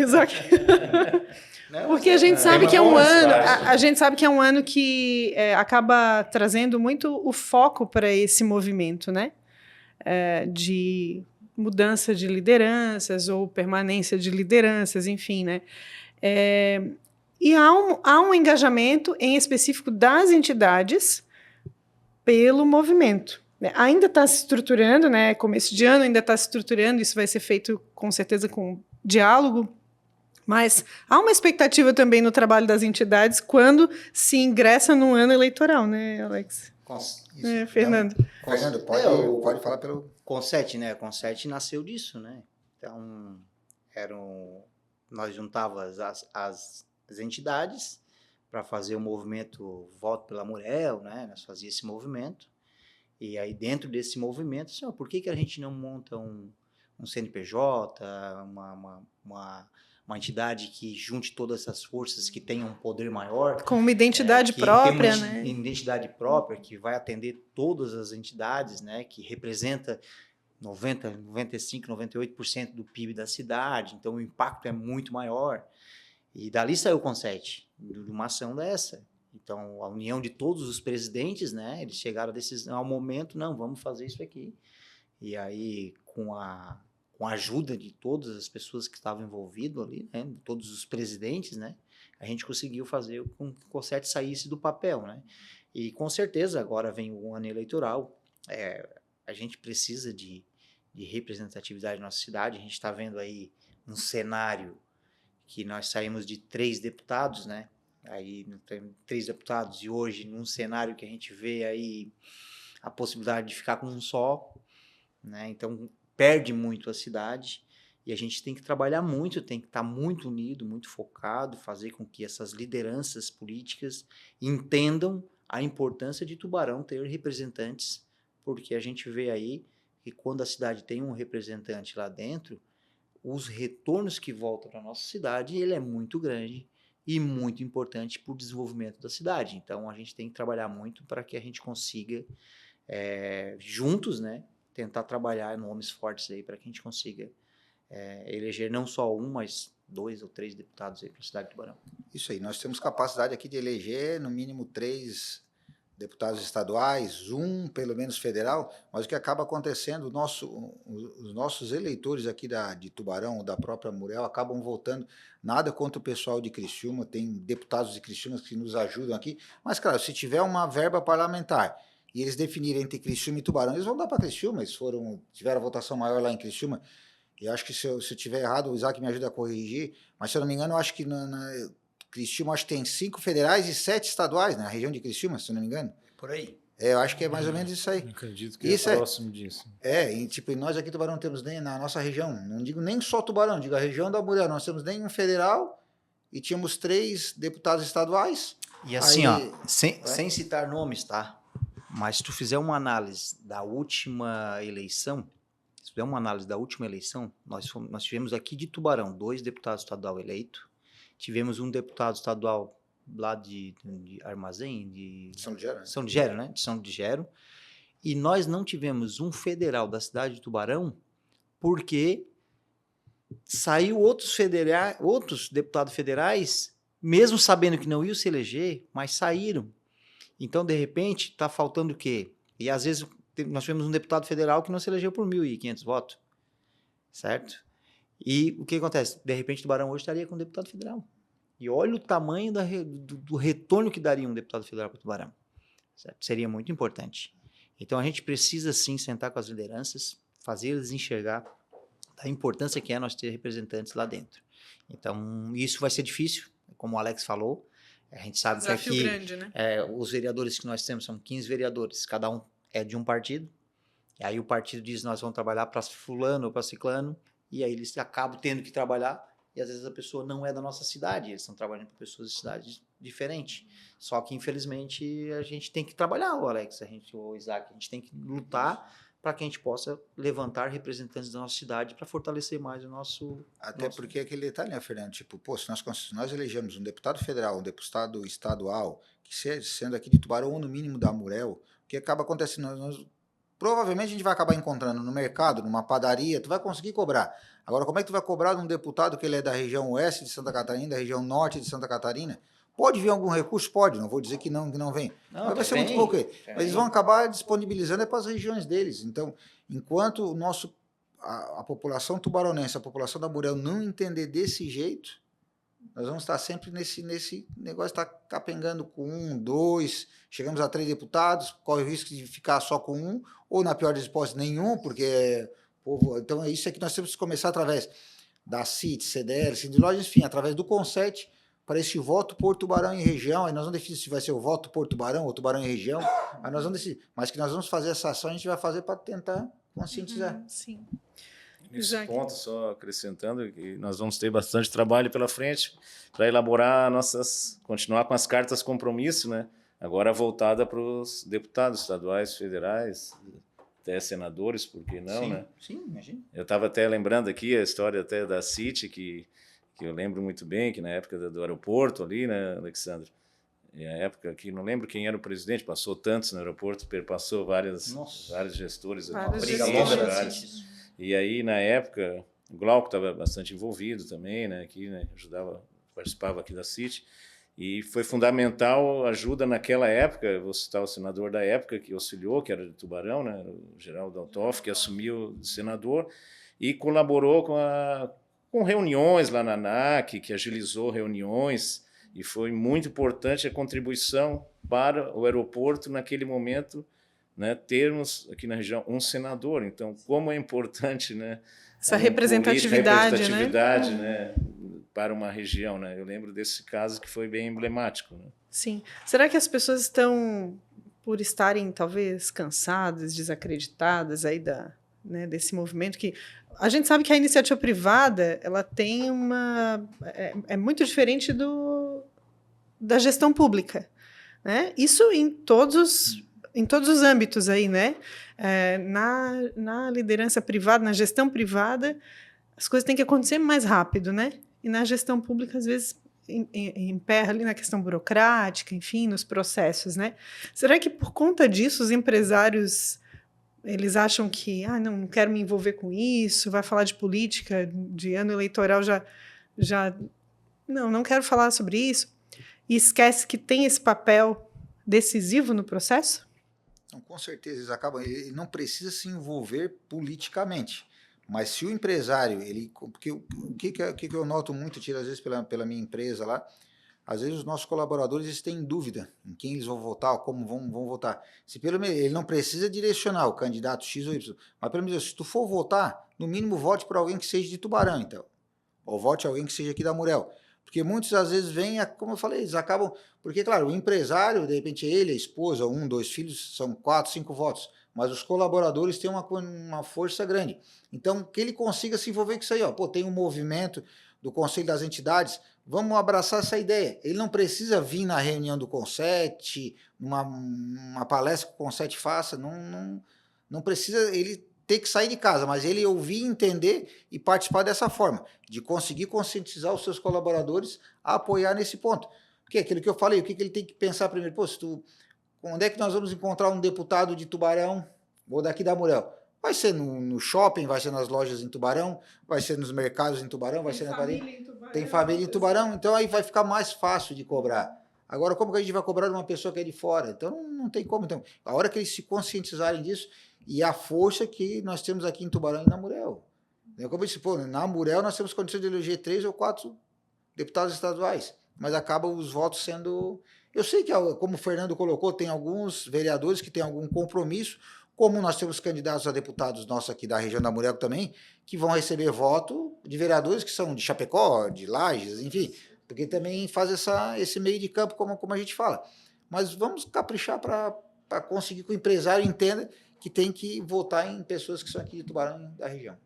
Porque a gente sabe que é um ano, a gente sabe que é um ano que acaba trazendo muito o foco para esse movimento, né? De mudança de lideranças ou permanência de lideranças, enfim, né? E há um engajamento em específico das entidades pelo movimento. Ainda está se estruturando, né? Começo de ano ainda está se estruturando, isso vai ser feito com certeza com diálogo, mas há uma expectativa também no trabalho das entidades quando se ingressa no ano eleitoral, né, Alex? Fernando. Fernando, pode falar pelo... Conset, né? Conset nasceu disso, né? Então, nós juntávamos as entidades para fazer o movimento Voto pela Muriel, né? Nós fazíamos esse movimento. E aí, dentro desse movimento, assim, por que a gente não monta um CNPJ, uma entidade que junte todas essas forças, que tenha um poder maior. Com uma identidade própria, né? Identidade própria, que vai atender todas as entidades, né? Que representa 90, 95, 98% do PIB da cidade. Então, o impacto é muito maior. E dali saiu o Conset, de uma ação dessa. Então, a união de todos os presidentes, né? Eles chegaram a decisão, ao momento, não, vamos fazer isso aqui. E aí, com a ajuda de todas as pessoas que estavam envolvidas ali, né, todos os presidentes, né, a gente conseguiu fazer com que o Conset saísse do papel, né, e com certeza agora vem o ano eleitoral, a gente precisa de representatividade na nossa cidade, a gente está vendo aí um cenário que nós saímos de 3 deputados, né, aí tem 3 deputados, e hoje num cenário que a gente vê aí a possibilidade de ficar com um só, né, então perde muito a cidade e a gente tem que trabalhar muito, tem que estar muito unido, muito focado, fazer com que essas lideranças políticas entendam a importância de Tubarão ter representantes, porque a gente vê aí que quando a cidade tem um representante lá dentro, os retornos que voltam para a nossa cidade, ele é muito grande e muito importante para o desenvolvimento da cidade. Então, a gente tem que trabalhar muito para que a gente consiga, juntos, né, tentar trabalhar nomes fortes aí para que a gente consiga eleger não só um, mas 2 ou 3 deputados aí para a cidade de Tubarão. Isso aí, nós temos capacidade aqui de eleger no mínimo 3 deputados estaduais, 1 pelo menos federal, mas o que acaba acontecendo, os nossos eleitores aqui de Tubarão, da própria Muriel, acabam votando, nada contra o pessoal de Criciúma, tem deputados de Criciúma que nos ajudam aqui, mas claro, se tiver uma verba parlamentar, e eles definirem entre Criciúma e Tubarão, eles vão dar para Criciúma, eles tiveram a votação maior lá em Criciúma, e acho que se eu tiver errado, o Isaac me ajuda a corrigir, mas se eu não me engano, eu acho que na Criciúma acho que tem 5 federais e 7 estaduais, na região de Criciúma, se eu não me engano. Por aí. Eu acho que é mais ou menos isso aí. Eu acredito que é próximo disso. E nós aqui em Tubarão temos nem na nossa região, não digo nem só Tubarão, digo a região da Muriel, nós temos nem um federal e tínhamos 3 deputados estaduais. E assim, sem citar nomes, tá? Mas se tu fizer uma análise da última eleição, nós tivemos aqui de Tubarão 2 deputados estaduais eleitos, tivemos um deputado estadual lá de Armazém, de São de Gero, né? São de Gero, né? De São de Gero, e nós não tivemos um federal da cidade de Tubarão porque saiu outros deputados federais mesmo sabendo que não iam se eleger, mas saíram. Então, de repente, está faltando o quê? E às vezes nós tivemos um deputado federal que não se elegeu por 1.500 votos, certo? E o que acontece? De repente, Tubarão hoje estaria com um deputado federal. E olha o tamanho do retorno que daria um deputado federal para Tubarão. Certo? Seria muito importante. Então, a gente precisa, sim, sentar com as lideranças, fazer eles enxergar a importância que é nós ter representantes lá dentro. Então, isso vai ser difícil, como o Alex falou. A gente sabe Desafio que aqui grande, né? os vereadores que nós temos são 15 vereadores, cada um é de um partido. E aí o partido diz, nós vamos trabalhar para fulano ou para ciclano, e aí eles acabam tendo que trabalhar, e às vezes a pessoa não é da nossa cidade, eles estão trabalhando para pessoas de cidades diferentes. Só que, infelizmente, a gente tem que trabalhar, o Alex, o Isaac, a gente tem que lutar para que a gente possa levantar representantes da nossa cidade para fortalecer mais o nosso... Até porque aquele detalhe, né, Fernando? Tipo, pô, se nós elegemos um deputado federal, um deputado estadual, que sendo aqui de Tubarão ou no mínimo da Amurel, o que acaba acontecendo? Provavelmente a gente vai acabar encontrando no mercado, numa padaria, tu vai conseguir cobrar. Agora, como é que tu vai cobrar de um deputado que ele é da região oeste de Santa Catarina, da região norte de Santa Catarina? Pode vir algum recurso? Pode, não vou dizer que não vem. Não, mas vai ser muito pouco. Mas eles vão acabar disponibilizando para as regiões deles. Então, enquanto a população tubaronense, a população da Amurel não entender desse jeito, nós vamos estar sempre nesse negócio, estar capengando com 1, 2, chegamos a 3 deputados, corre o risco de ficar só com 1, ou na pior das hipóteses, nenhum, porque... Então, isso é que nós temos que começar através da CIT, CDL, Sindilógica, enfim, através do CONSET, para esse voto por Tubarão em região. Aí nós vamos decidir se vai ser o voto por Tubarão ou Tubarão em região, aí nós vamos decidir. Mas que nós vamos fazer essa ação, a gente vai fazer para tentar conscientizar. Sim. Nesse ponto, só acrescentando, que nós vamos ter bastante trabalho pela frente para elaborar continuar com as cartas compromisso, né? Agora voltada para os deputados estaduais, federais, até senadores, por que não, sim, né? Sim, imagina. Eu estava até lembrando aqui a história até da City, que eu lembro muito bem, que na época do aeroporto ali, né, Alexandre? E a época que não lembro quem era o presidente, passou tantos no aeroporto, perpassou vários gestores. Vários gestores. E aí, na época, o Glauco estava bastante envolvido também, né, aqui, né, participava aqui da City, e foi fundamental a ajuda naquela época. Vou citar o senador da época que auxiliou, que era de Tubarão, né, o Geraldo Altoff, que assumiu o senador e colaborou com reuniões lá na ANAC, que agilizou reuniões, e foi muito importante a contribuição para o aeroporto naquele momento, né, termos aqui na região um senador. Então, como é importante, né, essa representatividade, né, para uma região, né? Eu lembro desse caso que foi bem emblemático, né? Sim. Será que as pessoas estão, por estarem talvez cansadas, desacreditadas aí desse movimento, que a gente sabe que a iniciativa privada ela tem é muito diferente da gestão pública, né? Isso em todos os âmbitos aí, né? Na liderança privada, na gestão privada, as coisas têm que acontecer mais rápido, né? E na gestão pública, às vezes, emperra ali na questão burocrática, enfim, nos processos, né? Será que por conta disso os empresários eles acham que não quero me envolver com isso, vai falar de política, de ano eleitoral já não quero falar sobre isso, e esquece que tem esse papel decisivo no processo? Então, com certeza, ele não precisa se envolver politicamente. Mas se o empresário, porque o que eu noto muito, às vezes pela minha empresa lá, às vezes os nossos colaboradores eles têm dúvida em quem eles vão votar, como vão votar. Ele não precisa direcionar o candidato X ou Y, mas pelo menos se tu for votar, no mínimo vote para alguém que seja de Tubarão, então. Ou vote alguém que seja aqui da Amurel. Porque muitos às vezes vêm, como eu falei, eles acabam... Porque, claro, o empresário, de repente ele, a esposa, 1, 2 filhos, são 4, 5 votos. Mas os colaboradores têm uma força grande. Então, que ele consiga se envolver com isso aí. Tem um movimento do Conselho das Entidades, vamos abraçar essa ideia. Ele não precisa vir na reunião do CONSET, uma palestra que o CONSET faça, não precisa ele ter que sair de casa, mas ele ouvir, entender e participar dessa forma, de conseguir conscientizar os seus colaboradores a apoiar nesse ponto. Porque aquilo que eu falei, o que ele tem que pensar primeiro? Onde é que nós vamos encontrar um deputado de Tubarão ou daqui da Amurel? Vai ser no shopping, vai ser nas lojas em Tubarão, vai ser nos mercados em Tubarão, vai ser na Paris. Tem família em Tubarão, então aí vai ficar mais fácil de cobrar. Agora, como que a gente vai cobrar de uma pessoa que é de fora? Então, não tem como. Então, a hora que eles se conscientizarem disso, e a força que nós temos aqui em Tubarão e na Murel. Como eu disse, pô, na Murel nós temos condições de eleger 3 ou 4 deputados estaduais, mas acabam os votos sendo... Eu sei que, como o Fernando colocou, tem alguns vereadores que têm algum compromisso, como nós temos candidatos a deputados nossos aqui da região da Murel também, que vão receber voto de vereadores que são de Chapecó, de Lages, enfim, porque também faz esse meio de campo, como a gente fala. Mas vamos caprichar para conseguir que o empresário entenda que tem que votar em pessoas que são aqui de Tubarão e da região.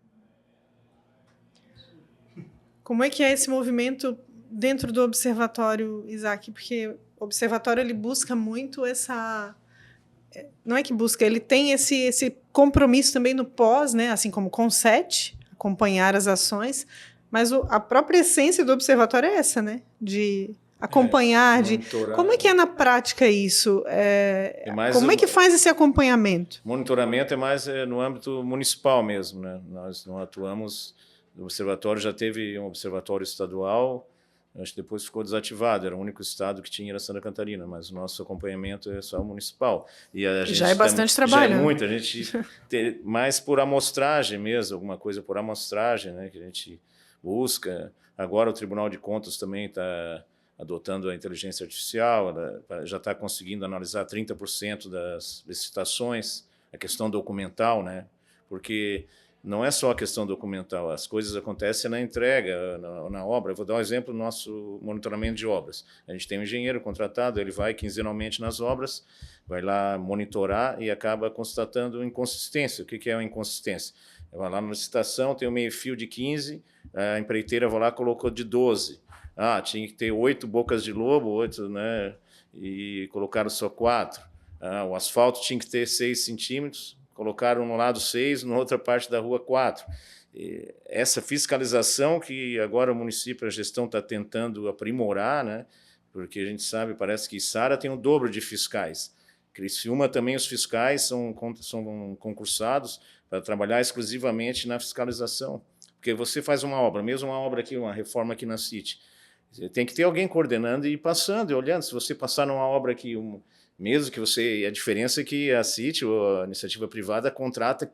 Como é que é esse movimento dentro do observatório, Isaac? Porque o observatório ele busca muito essa... Não é que busca, ele tem esse compromisso também no pós, né? Assim como o CONSET, acompanhar as ações, mas a própria essência do observatório é essa, né? De acompanhar, Como é que é na prática isso? Como é que faz esse acompanhamento? Monitoramento é mais no âmbito municipal mesmo, né? Nós não atuamos... O observatório já teve um observatório estadual, acho que depois ficou desativado, era o único estado que tinha, era Santa Catarina, mas o nosso acompanhamento é só municipal. E a gente já é bastante trabalho. Já é muito, a gente tem mais por amostragem mesmo, alguma coisa por amostragem, né, que a gente busca. Agora o Tribunal de Contas também está adotando a inteligência artificial, já está conseguindo analisar 30% das licitações, a questão documental, né, porque... Não é só a questão documental, as coisas acontecem na entrega, na obra. Eu vou dar um exemplo do nosso monitoramento de obras. A gente tem um engenheiro contratado, ele vai quinzenalmente nas obras, vai lá monitorar e acaba constatando inconsistência. O que é uma inconsistência? Vai lá na licitação, tem um meio-fio de 15, a empreiteira vai lá e colocou de 12. Tinha que ter 8 bocas de lobo, 8, né? E colocaram só 4. O asfalto tinha que ter 6 centímetros, colocaram no lado 6, na outra parte da rua 4. Essa fiscalização que agora o município, a gestão está tentando aprimorar, né? Porque a gente sabe, parece que Sara tem o dobro de fiscais. Criciúma também, os fiscais são concursados para trabalhar exclusivamente na fiscalização. Porque você faz uma obra, mesmo uma obra aqui, uma reforma aqui na City, tem que ter alguém coordenando e passando, e olhando. Se você passar numa obra aqui... Mesmo que a diferença é que a City, ou a iniciativa privada, contrata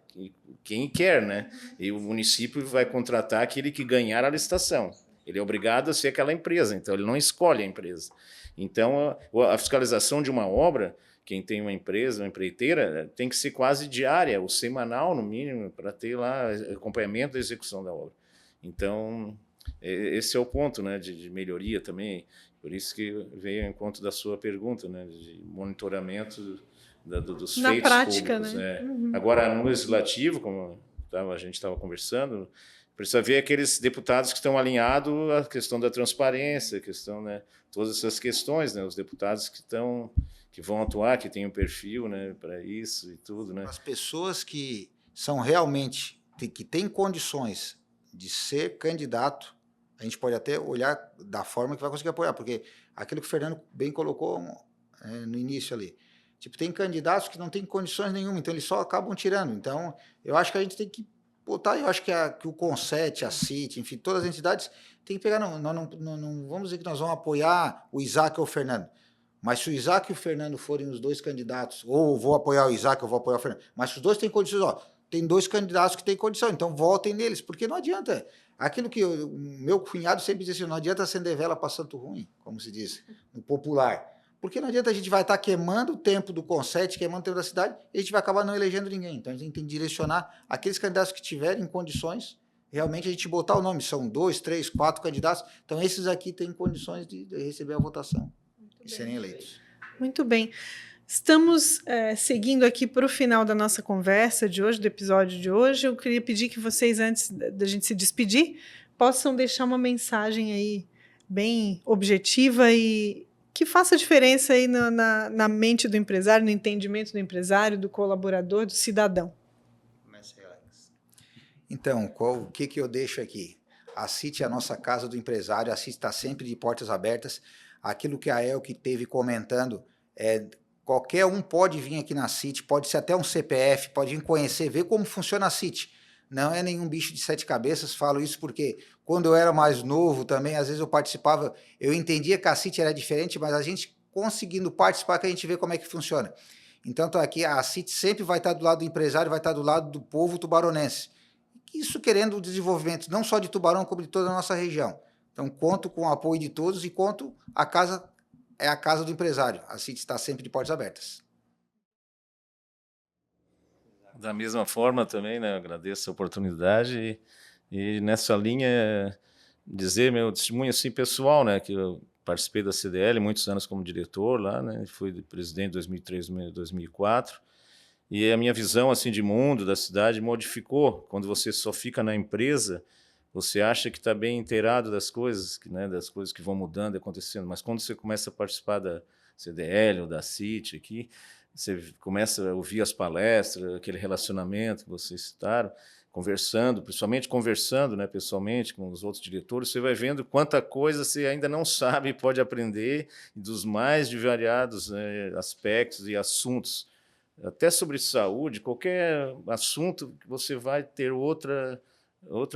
quem quer, né? E o município vai contratar aquele que ganhar a licitação. Ele é obrigado a ser aquela empresa, então ele não escolhe a empresa. Então, a fiscalização de uma obra, quem tem uma empresa, uma empreiteira, tem que ser quase diária, ou semanal, no mínimo, para ter lá acompanhamento da execução da obra. Então, esse é o ponto, né, de melhoria também. Por isso que veio ao encontro da sua pergunta, né, de monitoramento dos na feitos prática, públicos. né? Uhum. Agora, no legislativo, como a gente estava conversando, precisa ver aqueles deputados que estão alinhados à questão da transparência, a questão, né, todas essas questões, né, os deputados que vão atuar, que têm um perfil, né, para isso e tudo, né. As pessoas que são realmente, que têm condições de ser candidato, a gente pode até olhar da forma que vai conseguir apoiar, porque aquilo que o Fernando bem colocou no início ali, tipo, tem candidatos que não têm condições nenhuma, então eles só acabam tirando. Então, eu acho que a gente tem que botar, eu acho que o CONSET, a CIT, enfim, todas as entidades tem que pegar, não vamos dizer que nós vamos apoiar o Isaac ou o Fernando, mas se o Isaac e o Fernando forem os 2 candidatos, ou vou apoiar o Isaac ou vou apoiar o Fernando, mas se os 2 têm condições, tem 2 candidatos que têm condição, então votem neles, porque não adianta. Aquilo que o meu cunhado sempre dizia assim, não adianta acender vela para santo ruim, como se diz, no popular. Porque não adianta, a gente vai estar queimando o tempo do CONSET, queimando o tempo da cidade, e a gente vai acabar não elegendo ninguém. Então, a gente tem que direcionar aqueles candidatos que tiverem condições, realmente a gente botar o nome. São 2, 3, 4 candidatos, então esses aqui têm condições de receber a votação e serem eleitos. Muito bem. Estamos seguindo aqui para o final da nossa conversa de hoje, do episódio de hoje. Eu queria pedir que vocês, antes da gente se despedir, possam deixar uma mensagem aí bem objetiva e que faça diferença aí na mente do empresário, no entendimento do empresário, do colaborador, do cidadão. Então, o que eu deixo aqui? A CIT é a nossa casa do empresário, a CIT está sempre de portas abertas. Aquilo que a Elke teve comentando, qualquer um pode vir aqui na City, pode ser até um CPF, pode vir conhecer, ver como funciona a City. Não é nenhum bicho de 7 cabeças, falo isso porque quando eu era mais novo também, às vezes eu participava, eu entendia que a City era diferente, mas a gente conseguindo participar que a gente vê como é que funciona. Então, tô aqui, a City sempre vai estar do lado do empresário, vai estar do lado do povo tubaronense. Isso querendo o desenvolvimento não só de Tubarão, como de toda a nossa região. Então, conto com o apoio de todos e conto, a casa é a casa do empresário. A City está sempre de portas abertas. Da mesma forma também, né, eu agradeço a oportunidade e nessa linha dizer meu testemunho assim, pessoal, né, que eu participei da CDL muitos anos como diretor lá, né, fui presidente em 2003, 2004, e a minha visão assim de mundo da cidade modificou. Quando você só fica na empresa, você acha que está bem inteirado das coisas, né, das coisas que vão mudando e acontecendo, mas quando você começa a participar da CDL ou da CIT aqui, você começa a ouvir as palestras, aquele relacionamento que vocês citaram, conversando, principalmente conversando, né, pessoalmente com os outros diretores, você vai vendo quanta coisa você ainda não sabe e pode aprender, dos mais variados, né, aspectos e assuntos, até sobre saúde, qualquer assunto que você vai ter outra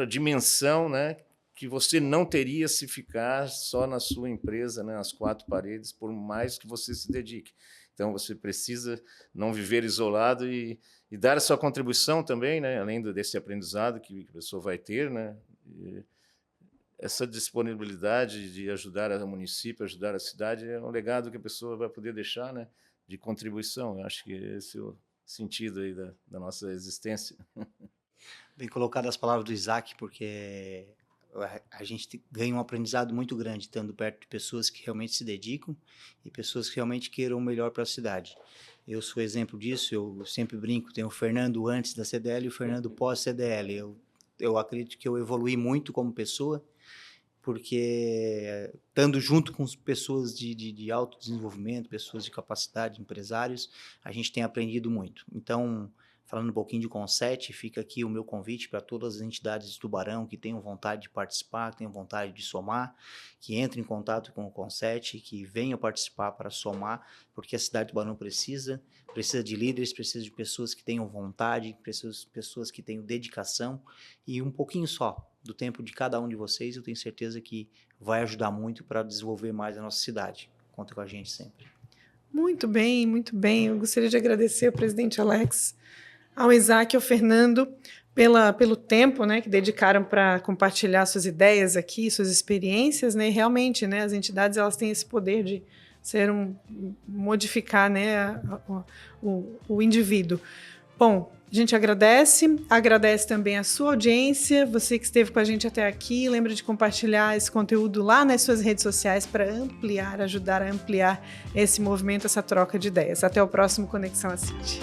dimensão, né, que você não teria se ficar só na sua empresa, né, nas 4 paredes, por mais que você se dedique. Então, você precisa não viver isolado e dar a sua contribuição também, né, além desse aprendizado que a pessoa vai ter, né, essa disponibilidade de ajudar o município, ajudar a cidade, é um legado que a pessoa vai poder deixar, né, de contribuição. Eu acho que esse é o sentido aí da nossa existência. Bem colocado as palavras do Isaac, porque a gente ganha um aprendizado muito grande estando perto de pessoas que realmente se dedicam e pessoas que realmente queiram o melhor para a cidade. Eu sou exemplo disso, eu sempre brinco, tem o Fernando antes da CDL e o Fernando pós-CDL. Eu acredito que eu evoluí muito como pessoa, porque estando junto com pessoas de autodesenvolvimento, pessoas de capacidade, empresários, a gente tem aprendido muito. Então, falando um pouquinho de Conset, fica aqui o meu convite para todas as entidades de Tubarão que tenham vontade de participar, que tenham vontade de somar, que entrem em contato com o Conset, que venham participar para somar, porque a cidade de Tubarão precisa de líderes, precisa de pessoas que tenham vontade, pessoas que tenham dedicação, e um pouquinho só do tempo de cada um de vocês, eu tenho certeza que vai ajudar muito para desenvolver mais a nossa cidade. Conta com a gente sempre. Muito bem, muito bem. Eu gostaria de agradecer ao presidente Alex, ao Isaac e ao Fernando pelo tempo, né, que dedicaram para compartilhar suas ideias aqui, suas experiências, né, e realmente, né, as entidades elas têm esse poder de modificar, né, o indivíduo. Bom, a gente agradece também a sua audiência, você que esteve com a gente até aqui, lembra de compartilhar esse conteúdo lá nas suas redes sociais para ajudar a ampliar esse movimento, essa troca de ideias. Até o próximo Conexão à City.